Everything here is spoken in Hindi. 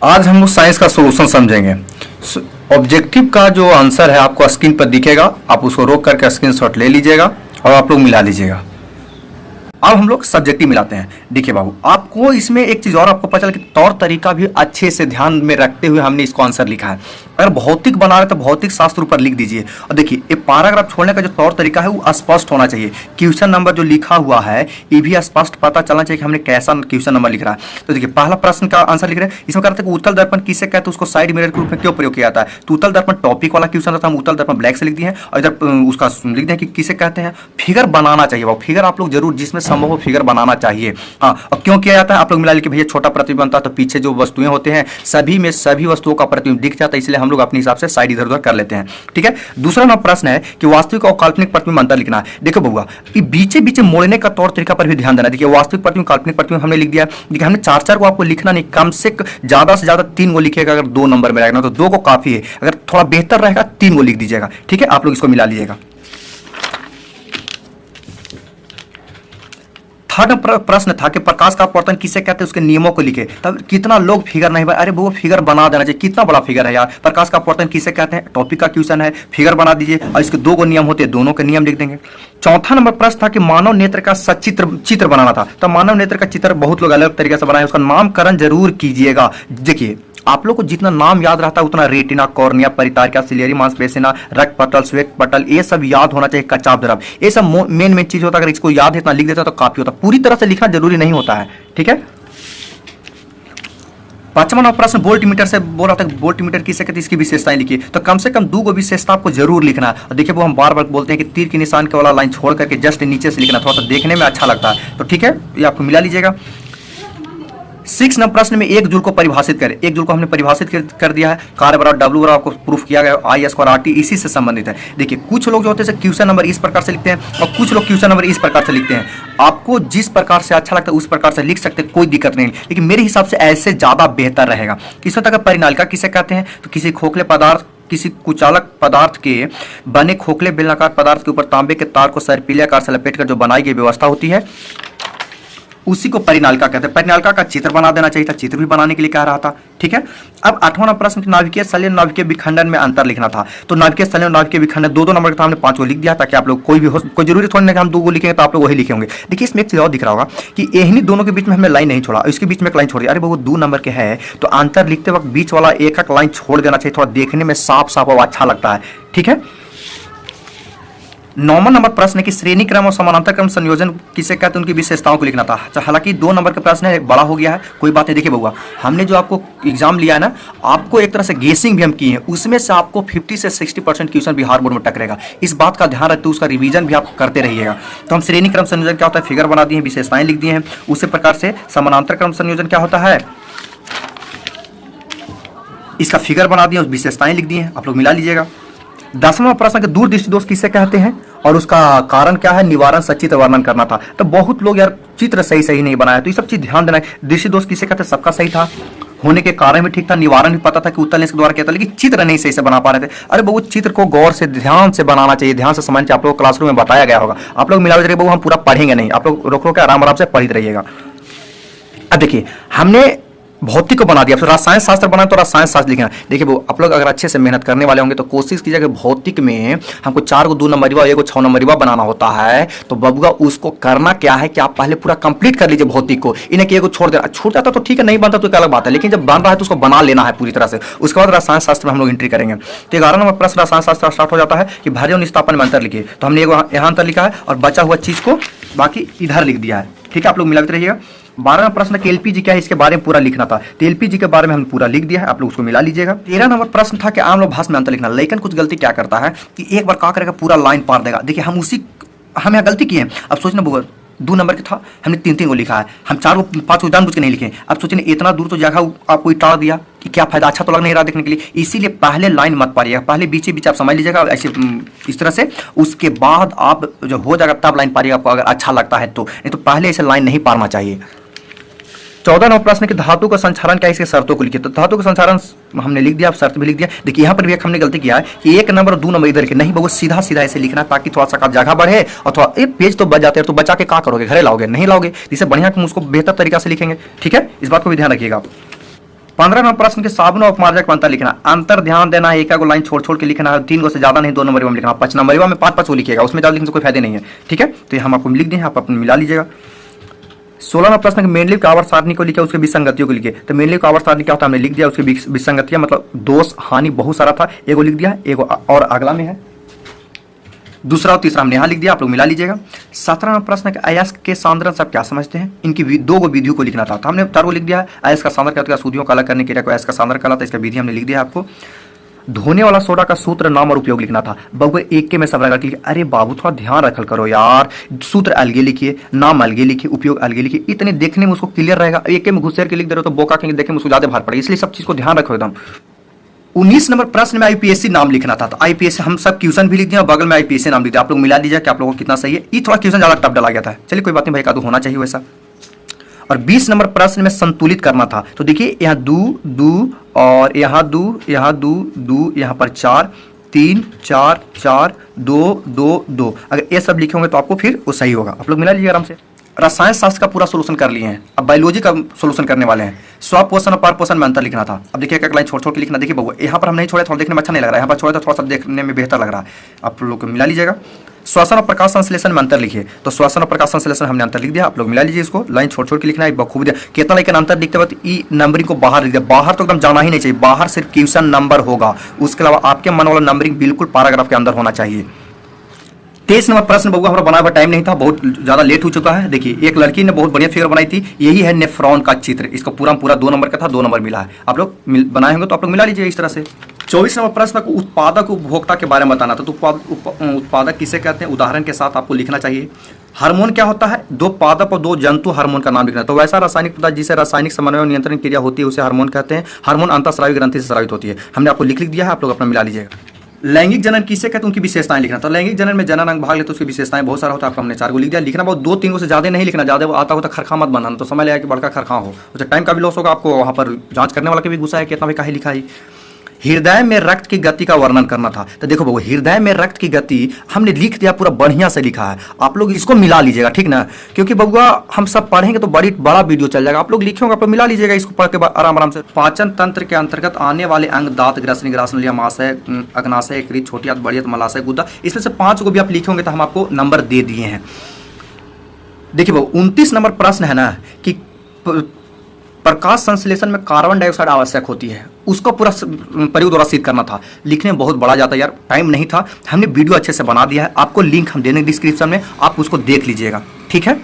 आज हम लोग साइंस का सोल्यूशन समझेंगे। ऑब्जेक्टिव का जो आंसर है आपको स्क्रीन पर दिखेगा, आप उसको रोक करके स्क्रीनशॉट ले लीजिएगा और आप लोग मिला लीजिएगा। अब हम लोग सब्जेक्टिव मिलाते हैं। देखिए बाबू, आपको इसमें एक चीज और आपको पता चला कि तौर तरीका भी अच्छे से ध्यान में रखते हुए हमने इसको आंसर लिखा है। अगर भौतिक बना रहे तो भौतिक शास्त्र ऊपर लिख दीजिए। और देखिए ये पैराग्राफ छोड़ने का जो तौर तरीका है वो स्पष्ट होना चाहिए। क्वेश्चन नंबर जो लिखा हुआ है ये भी स्पष्ट पता चलना चाहिए कि हमने कैसा क्वेश्चन नंबर लिख रहा है। तो देखिए पहला प्रश्न का आंसर लिख रहे हैं, इसमें कहते हैं कि उत्तल दर्पण किसे कहते हैं, उसको साइड मिरर के रूप में क्यों प्रयोग किया जाता है। तो उत्तल दर्पण टॉपिक वाला क्वेश्चन रहता है, हम उत्तल दर्पण ब्लैक से लिख दिए हैं और इधर उसका लिख दिया कि किसे कहते हैं। फिगर बनाना चाहिए, वो फिगर आप लोग जरूर जिसमें संभव हो फिगर बनाना चाहिए। हाँ, और क्यों किया जाता है आप लोग मिला लीजिए। भैया छोटा प्रतिबिंब बनता है तो पीछे जो वस्तुएं होते हैं सभी में सभी वस्तुओं का प्रतिबिंब दिख जाता है, इसलिए हम लोग अपने हिसाब से साइड इधर उधर कर लेते हैं। ठीक है। दूसरा नंबर प्रश्न है कि वास्तविक और काल्पनिक प्रतिबिंब अंतर लिखना है। देखो बउआ, ये बीचे बीचे मोड़ने का तौर तरीका पर भी ध्यान देना। देखिए वास्तविक प्रतिबिंब काल्पनिक प्रतिबिंब हमने लिख दिया। देखिए हमने चार चार को आपको लिखना नहीं, कम से ज्यादा 3 को लिखिएगा। अगर 2 नंबर में रहेगा तो 2 को काफी है, अगर थोड़ा बेहतर रहेगा 3 को लिख दीजिएगा। ठीक है, आप लोग इसको मिला लीजिएगा। थर्ड प्रश्न था कि प्रकाश का अपवर्तन किसे कहते हैं, उसके नियमों को लिखे। तब कितना लोग फिगर नहीं बना, अरे वो फिगर बना देना चाहिए। कितना बड़ा फिगर है यार। प्रकाश का अपवर्तन किसे कहते हैं, टॉपिक का क्वेश्चन है, फिगर बना दीजिए और इसके 2 को नियम होते हैं, दोनों के नियम लिख देंगे। चौथा नंबर प्रश्न था कि मानव नेत्र का चित्र बनाना था। तो मानव नेत्र का चित्र बहुत लोग अलग तरीके से बनाए, उसका नामकरण जरूर कीजिएगा। देखिए आप लोग को जितना नाम याद रहता है उतना रेटिना, कॉर्निया, परितारिका, सिलियरी मांसपेशियां, रक्त पटल, श्वेत पटल, ये सब याद होना चाहिए। कच्चा द्रव, ये सब मेन चीज होता है। अगर इसको याद है इतना लिख देता तो काफी होता। पूरी तरह से लिखना जरूरी नहीं होता है। ठीक है। 5वां नंबर प्रश्न वोल्ट मीटर से बोल रहा था, वोल्ट मीटर किसे कहते हैं, इसकी विशेषताएं लिखिए। तो कम से कम 2 को विशेषता आपको जरूर लिखना है। और देखिए वो हम बार बार बोलते हैं कि तीर के निशान के वाला लाइन छोड़ करके जस्ट नीचे से लिखना, थोड़ा सा देखने में अच्छा लगता है। तो ठीक है, ये आपको मिला लीजिएगा। 6 नंबर प्रश्न में 1 जूल को परिभाषित करें। 1 जूल को हमने परिभाषित कर दिया है। कार्य बराबर W बराबर आपको प्रूफ किया गया, I स्क्वायर RT इसी से संबंधित है। देखिए कुछ लोग जो होते हैं क्वेश्चन नंबर इस प्रकार से लिखते हैं और कुछ लोग क्वेश्चन नंबर इस प्रकार से लिखते हैं। आपको जिस प्रकार से अच्छा लगता है उस प्रकार से लिख सकते हैं, कोई दिक्कत नहीं। लेकिन मेरे हिसाब से ऐसे ज्यादा बेहतर रहेगा। इसमें तक परिनालिका किसे कहते हैं, तो किसी खोखले पदार्थ, किसी कुचालक पदार्थ के बने खोखले बेलनाकार पदार्थ के ऊपर तांबे के तार को सर्पिल आकार से लपेटकर जो बनाई गई व्यवस्था होती है उसी को परिनालिका कहते हैं। परिनालिका का चित्र बना देना चाहिए था, चित्र भी बनाने के लिए कह रहा था। ठीक है। अब 8वां नंबर प्रश्न नाभिकीय संलयन नाभिकीय विखंडन में अंतर लिखना था। तो नाभिकीय संलयन नाभिकीय विखंडन 2 नंबर का हमने 5 को लिख दिया ताकि आप लोग कोई भी हो, कोई जरूरी थोड़ी नहीं कि हम 2 को लिखेंगे तो आप लोग वही लिखे होंगे। देखिए इसमें एक चीज और दिख रहा होगा कि यही दोनों के बीच में हमने लाइन नहीं छोड़ा, इसके बीच में एक लाइन छोड़ दिया। अरे वो 2 नंबर के है तो अंतर लिखते वक्त बीच वाला एक लाइन छोड़ देना चाहिए, थोड़ा देखने में साफ साफ और अच्छा लगता है। ठीक है। 9वां नंबर प्रश्न है कि श्रेणी क्रम और समानांतर क्रम संयोजन किसे कहते हैं, उनकी विशेषताओं को लिखना था। हालांकि 2 नंबर का प्रश्न है, बड़ा हो गया है, कोई बात नहीं। देखिए बउआ, हमने जो आपको एग्जाम लिया है ना, आपको एक तरह से गेसिंग भी हम किए हैं, उसमें से आपको 50 से 60% क्वेश्चन बिहार बोर्ड में टकरेगा। इस बात का ध्यान रखते हुए उसका रिवीजन भी आप करते रहिएगा। तो हम श्रेणी क्रम संयोजन क्या होता है फिगर बना दिए हैं, विशेषताएं लिख दिए हैं। उसी प्रकार से समानांतर क्रम संयोजन क्या होता है, इसका फिगर बना दिए, विशेषताएं लिख दिए हैं, आप लोग मिला लीजिएगा। 10वां प्रश्न के दूरदृष्टि दोष किसे कहते हैं और उसका कारण क्या है, निवारण सचित्र वर्णन करना था। तो बहुत लोग यार चित्र सही नहीं बनाया, तो ये सब चीज ध्यान देना है। दृष्टि दोष किसे कहते हैं, सबका सही था, होने के कारण भी ठीक था, निवारण भी पता था कि उत्तल लेंस के द्वारा क्या था, लेकिन चित्र नहीं सही से बना पा रहे थे। अरे बहु चित्र को गौर से ध्यान से बनाना चाहिए, ध्यान से समझना चाहिए। आप लोग क्लासरूम में बताया गया होगा, आप लोग मिला बहु हम पूरा पढ़ेंगे नहीं, आप लोग रोक के आराम से पढ़ते रहिएगा। अब देखिए हमने भौतिक को बना दिया, रसायन शास्त्र बना तो रसायन शास्त्र लिखना। देखिए वो आप लोग अगर अच्छे से मेहनत करने वाले होंगे तो कोशिश कीजिएगा भौतिक में हमको 4 को 2 नंबर और 1 को 6 नंबर बनाना होता है। तो बबुआ उसको करना क्या है कि आप पहले पूरा कंप्लीट कर लीजिए भौतिक को, इन्हें कि 1 को छोड़ देना, छूट जाता तो ठीक है, नहीं बनता तो एक अलग बात है, लेकिन जब बन रहा है तो उसको बना लेना है पूरी तरह से। उसके बाद रसायन शास्त्र में हम लोग एंट्री करेंगे। तो 11 नंबर प्रश्न रसायन शास्त्र स्टार्ट हो जाता है कि भारी और निस्तापन में अंतर लिखिए। तो हमने यहाँ अंतर लिखा है और बचा हुआ चीज को बाकी इधर लिख दिया है। ठीक है, आप लोग मिलाते रहिएगा। 12वां प्रश्न कि एलपीजी क्या है, इसके बारे में पूरा लिखना था। तो एलपीजी के बारे में हमने पूरा लिख दिया है, आप लोग उसको मिला लीजिएगा। 13 नंबर प्रश्न था कि आम लोग भाषा में अंतर लिखना। लेकिन कुछ गलती क्या करता है कि एक बार क्या करेगा पूरा लाइन पार देगा। देखिए हम यहाँ गलती की है। अब सोचना 2 नंबर का था, हमने 3 को लिखा है, हम 4 को 5 को जानबूझ के नहीं लिखे। अब सोचने इतना दूर तो जगह आपको टाड़ दिया कि क्या फायदा, अच्छा तो लग नहीं रहा देखने के लिए, इसीलिए पहले लाइन मत पारिएगा, पहले बीच आप समझ लीजिएगा ऐसे इस तरह से। उसके बाद आप जब हो जाएगा तब लाइन पारिएगा, आपको अगर अच्छा लगता है तो, नहीं तो पहले ऐसे लाइन नहीं पारना चाहिए। 14 नंबर प्रश्न की धातु का संचारण क्या है, इसके शर्तों को लिखिए। तो धातु का संचारण हमने लिख दिया, आप शर्त भी लिख दिया। देखिए यहाँ पर भी एक हमने गलती किया है कि 1 नंबर और 2 नंबर इधर के नहीं, वो सीधा ऐसे लिखना ताकि थोड़ा सा जगह बढ़े और थोड़ा एक पेज तो बच जाते हैं, तो बचा के क्या करोगे, घरे लाओगे, नहीं लाओगे। इससे बढ़िया हम उसको बेहतर तरीका से लिखेंगे। ठीक है, इस बात को भी ध्यान रखिएगा। 15 नंबर प्रश्न के साबुन और अपमार्जक में अंतर लिखना। अंतर ध्यान देना है, एक लाइन छोड़ छोड़ के लिखना है, 3 गो से ज्यादा नहीं, 2 नंबर में लिखना। 5 नंबर में 5 वो लिखिएगा, उसमें ज्यादा लिखने से कोई फायदे नहीं है, ठीक है। तो हम आपको लिख दें, आप अपने मिला लीजिएगा। 16 नंबर प्रश्न मेनली का आवर्त सारणी को लिखे, उसके विसंगतियों को लिखे। तो मेनली का आवर्त सारणी क्या होता है, हमने लिख दिया, उसकी विसंगतियां मतलब दोष हानि बहुत सारा था, एगो लिख दिया, एगो और अगला में है, दूसरा और तीसरा हमने यहाँ लिख दिया, आप लोग मिला लीजिएगा। 17 नंबर प्रश्न के अयस्क के सांद्रण सब क्या समझते हैं, इनकी 2 गो विधियों को लिखना था, तो हमने 4 को लिख दिया है। अयस्क का सांद्रण क्या होता है, सूदियों को अलग करने के लिए अयस्क का सांद्रण कहलाता है, इसका विधि हमने लिख दिया आपको। धोने वाला सोडा का सूत्र, नाम और उपयोग लिखना था। बबुआ एक के में सब लगा लिखिए, अरे बाबू थोड़ा ध्यान रखल करो यार, सूत्र अलगे लिखिए, नाम अलगे लिखिए, उपयोग अलगे लिखिए, इतने देखने में उसको क्लियर रहेगा। एक के में घुसेर के लिख दे रहे हो तो बोका के देखने में उसको ज्यादा भार पड़ेगा, इसलिए सब चीज को ध्यान रखो एकदम। 19 नंबर प्रश्न में आईपीएससी नाम लिखना था, तो आईपीएससी हम सब क्वेश्चन भी लिख दिए और बगल में आईपीएससी नाम लिख दिया, आप लोग मिला दीजिए कि आप लोगों को कितना सही है। ये थोड़ा क्वेश्चन ज्यादा टफ डाला गया था, चलिए कोई बात नहीं भाई, का तो होना चाहिए वैसा। और 20 नंबर प्रश्न में संतुलित करना था, तो देखिए यहाँ 2 और यहाँ 2, यहाँ 2, यहाँ पर 4, 3, 4, 4, 2, अगर ये सब लिखे होंगे तो आपको फिर वो सही होगा। आप लोग मिला लीजिए आराम से। रसायन शास्त्र का पूरा सोल्यूशन कर लिए हैं, अब बायोलॉजी का सोल्यूशन करने वाले हैं। स्वपोषण और परपोषण में अंतर लिखना था। अब देखिए एक लाइन छोड़ छोड़ के लिखना। देखिए बबुआ यहाँ पर हम नहीं छोड़े, थोड़ा देखने में अच्छा नहीं लग रहा है, यहाँ पर छोड़े तो थोड़ा सा देखने में बेहतर लग रहा है, आप लोग को मिला लीजिएगा। श्वसन और प्रकाश संश्लेषण में अंतर लिखिए, तो श्वसन और प्रकाश संश्लेषण हमने अंतर लिख दिया, आप लोग मिला लीजिए इसको। लाइन छोड़ छोड़ के लिखना है, बखूबी दिया। कितना लेकिन अंतर लिखते वक्त ई नंबरिंग को बाहर लिख दिया, बाहर तो एकदम जाना ही नहीं चाहिए, बाहर सिर्फ क्वेश्चन नंबर होगा, उसके अलावा आपके मन वाला नंबरिंग बिल्कुल पैराग्राफ के अंदर होना चाहिए। 23 नंबर प्रश्न बबुआ हमारा बनाया हुआ टाइम नहीं था, बहुत ज्यादा लेट हो चुका है। देखिए एक लड़की ने बहुत बढ़िया फिगर बनाई थी, यही है नेफ्रॉन का चित्र, इसको पूरा 2 नंबर का था, 2 नंबर मिला है। आप लोग बनाए होंगे तो आप लोग मिला लीजिए इस तरह से। 24 नंबर प्रश्न को उत्पादक उपभोक्ता के बारे में बताना था, तो उत्पादक किसे कहते हैं, उदाहरण के साथ आपको लिखना चाहिए। हार्मोन क्या होता है, 2 पादप और 2 जंतु हार्मोन का नाम लिखना। तो वैसा रासायनिक पदार्थ जिसे रासायनिक समन्वय और नियंत्रण क्रिया होती है उसे हार्मोन कहते हैं। हार्मोन अंतःस्रावी ग्रंथि से स्रावित होती है, हमने आपको लिख दिया है, आप लोग अपना मिला लीजिएगा। लैंगिक जनन किसे कहते हैं, उनकी विशेषताएं लिखना। तो लैंगिक जनन में जनन अंग भाग लेते तो उसकी विशेषताएं बहुत सारा होता है, आपको हमने 4 को लिख दिया। लिखना बहुत 2-3 को से ज्यादा नहीं लिखना, ज्यादा आता होता खरखा मत बनाना, तो समझ लिया कि बड़का खरखा हो, उससे टाइम का भी लॉस होगा, आपको वहां पर जांच करने वाला के भी गुस्सा है कि इतना भी काहे लिखा है। हृदय में रक्त की गति का वर्णन करना था, तो देखो बबू हृदय में रक्त की गति हमने लिख दिया, पूरा बढ़िया से लिखा है, आप लोग इसको मिला लीजिएगा, ठीक ना, क्योंकि बबुआ हम सब पढ़ेंगे तो बड़ा वीडियो चल जाएगा, आप लोग लिखे होंगे, आप लोग मिला लीजिएगा इसको पढ़ के आराम आराम से। पाचन तंत्र के अंतर्गत आने वाले अंग दांत, ग्रसनी, ग्रासन, अमाशय, अग्नाशय, यकृत, छोटी आंत, बड़ी आंत, मलाशय, गुदा, इसमें से 5 को भी आप लिखे होंगे तो हम आपको नंबर दे दिए हैं। देखिए बबू 29 नंबर प्रश्न है ना कि प्रकाश संश्लेषण में कार्बन डाइऑक्साइड आवश्यक होती है, उसको पूरा प्रयोग द्वारा सिद्ध करना था, लिखने में बहुत बड़ा जाता है यार, टाइम नहीं था, हमने वीडियो अच्छे से बना दिया है, आपको लिंक हम देंगे डिस्क्रिप्शन में, आप उसको देख लीजिएगा, ठीक है।